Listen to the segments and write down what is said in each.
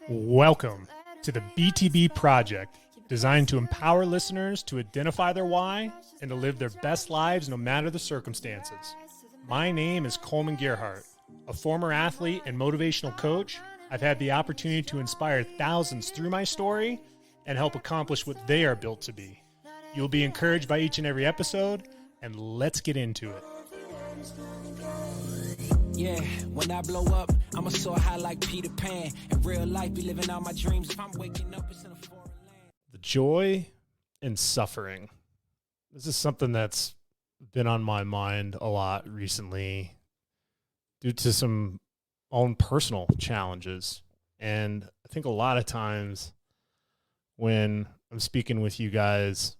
Welcome to the BTB Project, designed to empower listeners to identify their why and to live their best lives no matter the circumstances. My name is Coleman Gerhardt. A former athlete and motivational coach, I've had the opportunity to inspire thousands through my story and help accomplish what they are built to be. You'll be encouraged by each and every episode, and let's get into it. Yeah, when I blow up, I'ma soar high like Peter Pan. In real life, be living out my dreams. If I'm waking up, it's in a foreign land. The joy and suffering. This is something that's been on my mind a lot recently due to some own personal challenges. And I think a lot of times when I'm speaking with you guys,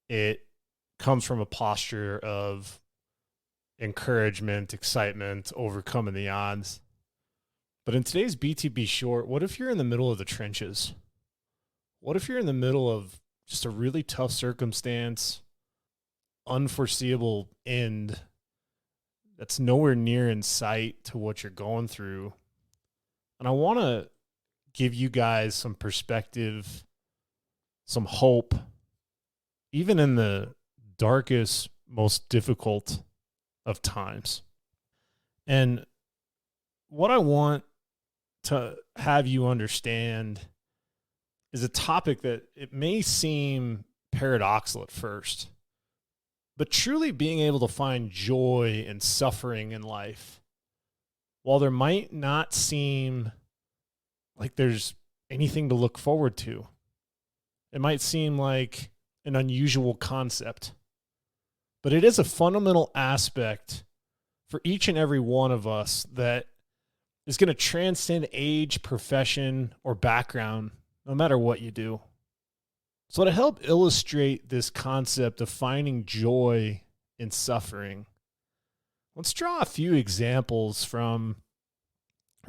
it comes from a posture of encouragement, excitement, overcoming the odds. But in today's BTB short, what if you're in the middle of the trenches? What if you're in the middle of just a really tough circumstance, unforeseeable end that's nowhere near in sight to what you're going through? And I want to give you guys some perspective, some hope, even in the darkest, most difficult of times. And what I want to have you understand is a topic that it may seem paradoxical at first, but truly being able to find joy and suffering in life, while there might not seem like there's anything to look forward to, it might seem like an unusual concept, but it is a fundamental aspect for each and every one of us that is going to transcend age, profession, or background, no matter what you do. So to help illustrate this concept of finding joy in suffering, let's draw a few examples from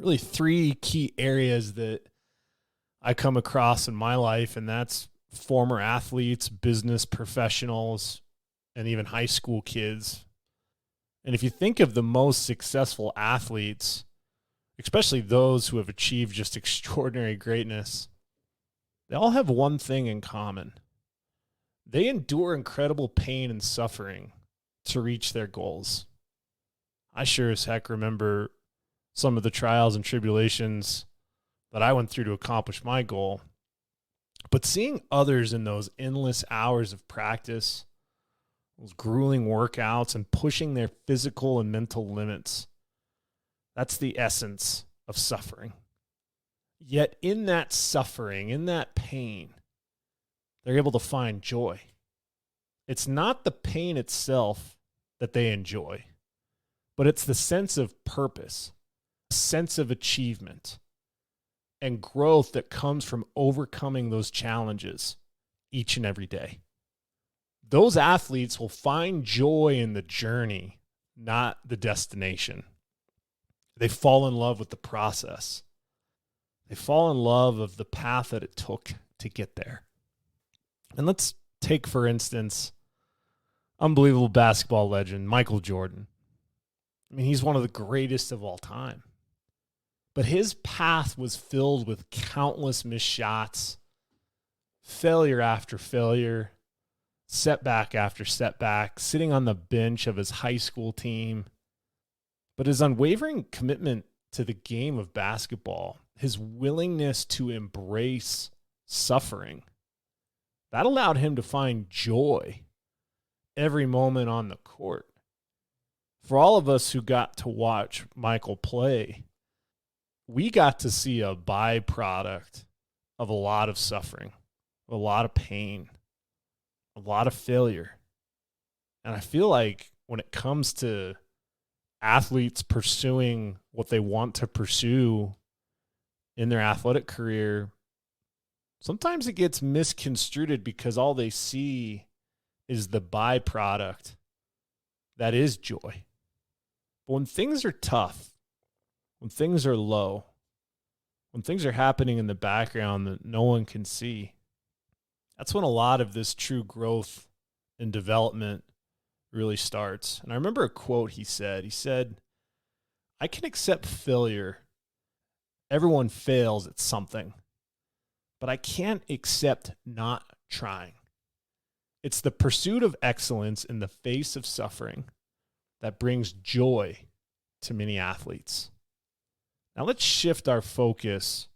really three key areas that I come across in my life, and that's former athletes, business professionals, and even high school kids. And if you think of the most successful athletes, especially those who have achieved just extraordinary greatness, they all have one thing in common. They endure incredible pain and suffering to reach their goals. I sure as heck remember some of the trials and tribulations that I went through to accomplish my goal. But seeing others in those endless hours of practice, those grueling workouts, and pushing their physical and mental limits, that's the essence of suffering. Yet in that suffering, in that pain, they're able to find joy. It's not the pain itself that they enjoy, but it's the sense of purpose, a sense of achievement, and growth that comes from overcoming those challenges each and every day. Those athletes will find joy in the journey, not the destination. They fall in love with the process. They fall in love of the path that it took to get there. And let's take, for instance, unbelievable basketball legend, Michael Jordan. I mean, he's one of the greatest of all time. But his path was filled with countless missed shots, failure after failure, setback after setback, sitting on the bench of his high school team. But his unwavering commitment to the game of basketball, his willingness to embrace suffering, that allowed him to find joy every moment on the court. For all of us who got to watch Michael play, we got to see a byproduct of a lot of suffering, a lot of pain, a lot of failure. And I feel like when it comes to athletes pursuing what they want to pursue in their athletic career, sometimes it gets misconstrued because all they see is the byproduct that is joy. But when things are tough, when things are low, when things are happening in the background that no one can see, that's when a lot of this true growth and development really starts. And I remember a quote he said, I can accept failure. Everyone fails at something, but I can't accept not trying. It's the pursuit of excellence in the face of suffering that brings joy to many athletes. Now let's shift our focus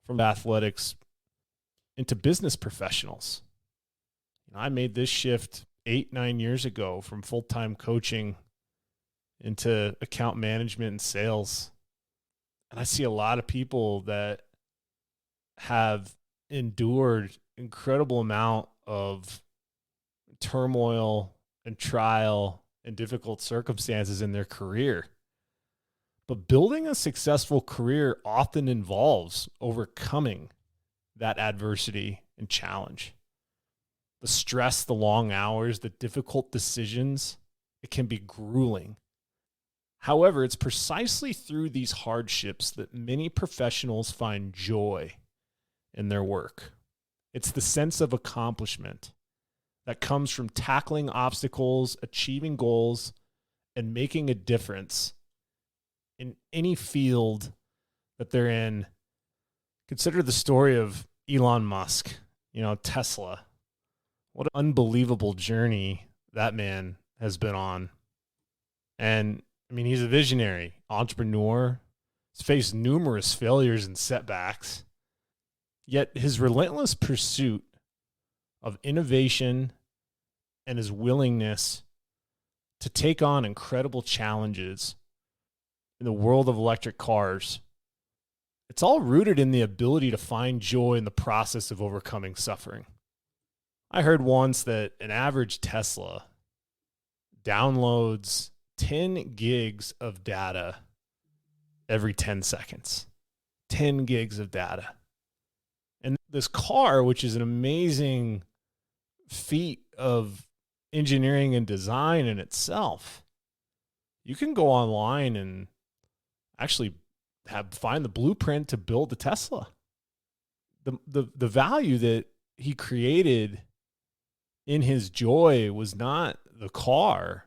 from athletics into business professionals. I made this shift 8-9 years ago from full-time coaching into account management and sales. And I see a lot of people that have endured incredible amount of turmoil and trial and difficult circumstances in their career. But building a successful career often involves overcoming that adversity and challenge. The stress, the long hours, the difficult decisions, it can be grueling. However, it's precisely through these hardships that many professionals find joy in their work. It's the sense of accomplishment that comes from tackling obstacles, achieving goals, and making a difference in any field that they're in. Consider the story of Elon Musk, Tesla. What an unbelievable journey that man has been on. And he's a visionary, entrepreneur. He's faced numerous failures and setbacks. Yet his relentless pursuit of innovation and his willingness to take on incredible challenges in the world of electric cars, it's all rooted in the ability to find joy in the process of overcoming suffering. I heard once that an average Tesla downloads 10 gigs of data every 10 seconds. 10 gigs of data. And this car, which is an amazing feat of engineering and design in itself, you can go online and actually find the blueprint to build the Tesla. The value that he created in his joy was not the car.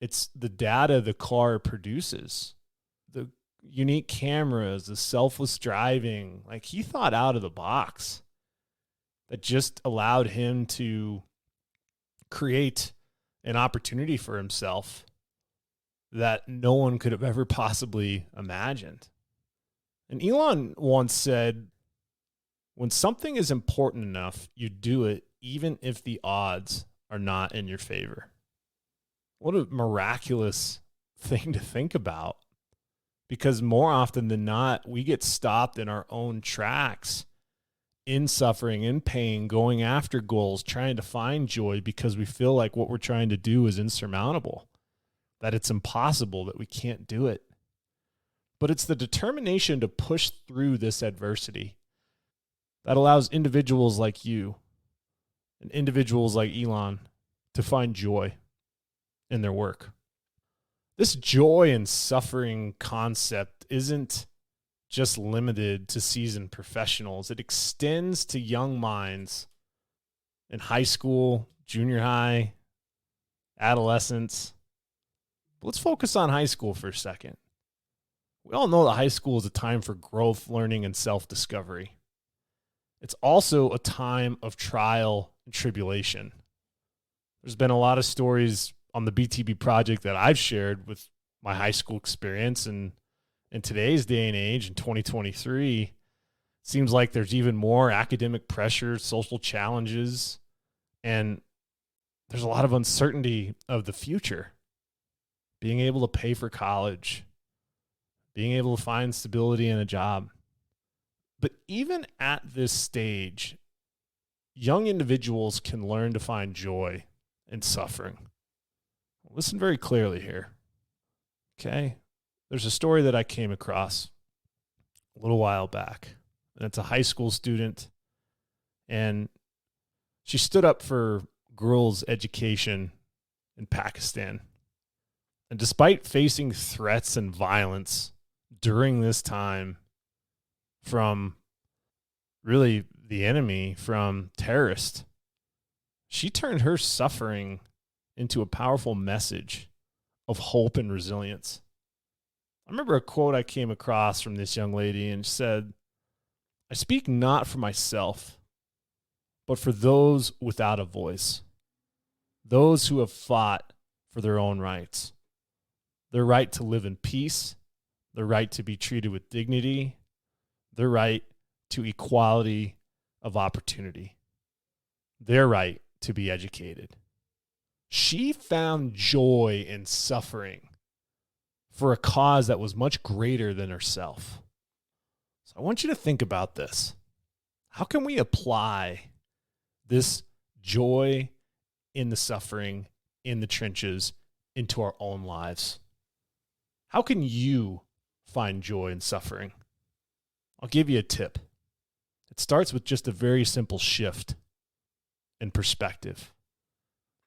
It's the data the car produces, the unique cameras, the selfless driving. Like, he thought out of the box that just allowed him to create an opportunity for himself that no one could have ever possibly imagined. And Elon once said, when something is important enough, you do it even if the odds are not in your favor. What a miraculous thing to think about. Because more often than not, we get stopped in our own tracks, in suffering, in pain, going after goals, trying to find joy because we feel like what we're trying to do is insurmountable, that it's impossible, that we can't do it. But it's the determination to push through this adversity that allows individuals like you and individuals like Elon to find joy in their work. This joy and suffering concept isn't just limited to seasoned professionals. It extends to young minds in high school, junior high, adolescence. But let's focus on high school for a second. We all know that high school is a time for growth, learning, and self-discovery. It's also a time of trial and tribulation. There's been a lot of stories on the BTB Project that I've shared with my high school experience, and in today's day and age, in 2023, it seems like there's even more academic pressure, social challenges, and there's a lot of uncertainty of the future. Being able to pay for college, being able to find stability in a job. But even at this stage, young individuals can learn to find joy in suffering. Listen very clearly here. Okay? There's a story that I came across a little while back, and it's a high school student, and she stood up for girls' education in Pakistan. And despite facing threats and violence during this time from really the enemy, from terrorists, she turned her suffering into a powerful message of hope and resilience. I remember a quote I came across from this young lady, and she said, "I speak not for myself, but for those without a voice, those who have fought for their own rights, their right to live in peace, their right to be treated with dignity, their right to equality of opportunity, their right to be educated." She found joy in suffering for a cause that was much greater than herself. So I want you to think about this. How can we apply this joy in the suffering, in the trenches, into our own lives? How can you find joy in suffering? I'll give you a tip. It starts with just a very simple shift in perspective.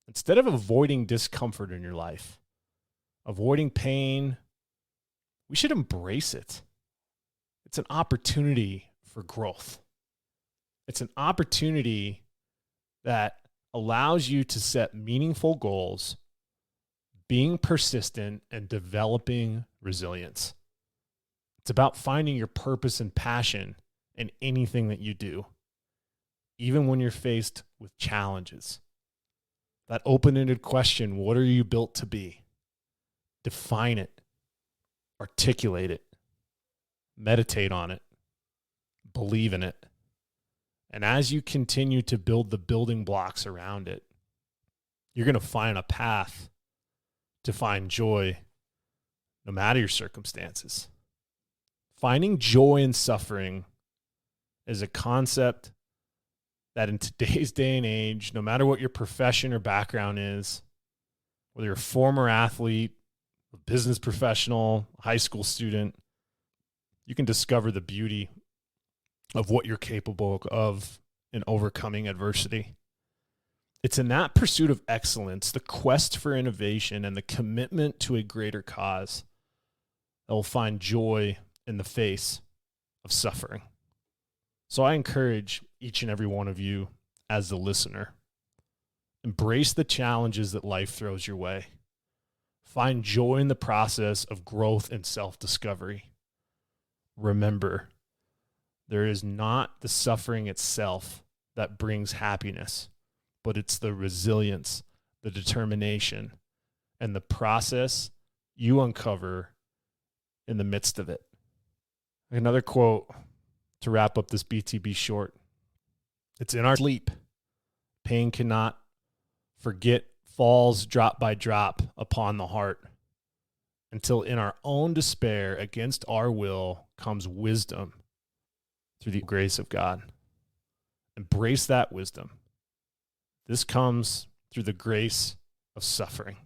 Instead of avoiding discomfort in your life, avoiding pain, we should embrace it. It's an opportunity for growth. It's an opportunity that allows you to set meaningful goals, being persistent, and developing resilience. It's about finding your purpose and passion in anything that you do, even when you're faced with challenges. That open-ended question, what are you built to be? Define it, articulate it, meditate on it, believe in it. And as you continue to build the building blocks around it, you're going to find a path to find joy no matter your circumstances. Finding joy in suffering is a concept that in today's day and age, no matter what your profession or background is, whether you're a former athlete, a business professional, a high school student, you can discover the beauty of what you're capable of in overcoming adversity. It's in that pursuit of excellence, the quest for innovation, and the commitment to a greater cause that will find joy in the face of suffering. So I encourage each and every one of you as the listener, embrace the challenges that life throws your way. Find joy in the process of growth and self-discovery. Remember, there is not the suffering itself that brings happiness, but it's the resilience, the determination, and the process you uncover in the midst of it. Another quote to wrap up this BTB short. It's in our sleep. Pain cannot forget falls drop by drop upon the heart until in our own despair against our will comes wisdom through the grace of God. Embrace that wisdom. This comes through the grace of suffering.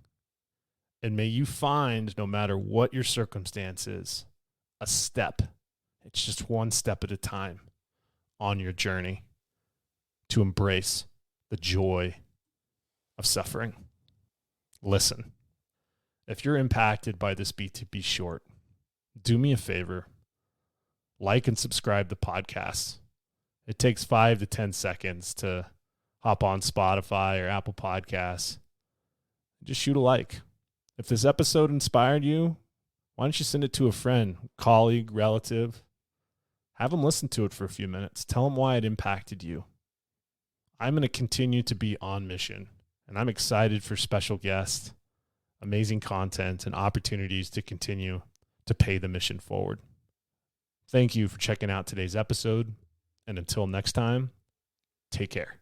And may you find, no matter what your circumstance is, a step. It's just one step at a time on your journey to embrace the joy of suffering. Listen, if you're impacted by this BTB short, do me a favor, like and subscribe to podcasts. It takes 5 to 10 seconds to hop on Spotify or Apple Podcasts. Just shoot a like. If this episode inspired you, why don't you send it to a friend, colleague, relative? Have them listen to it for a few minutes. Tell them why it impacted you. I'm going to continue to be on mission, and I'm excited for special guests, amazing content, and opportunities to continue to pay the mission forward. Thank you for checking out today's episode, and until next time, take care.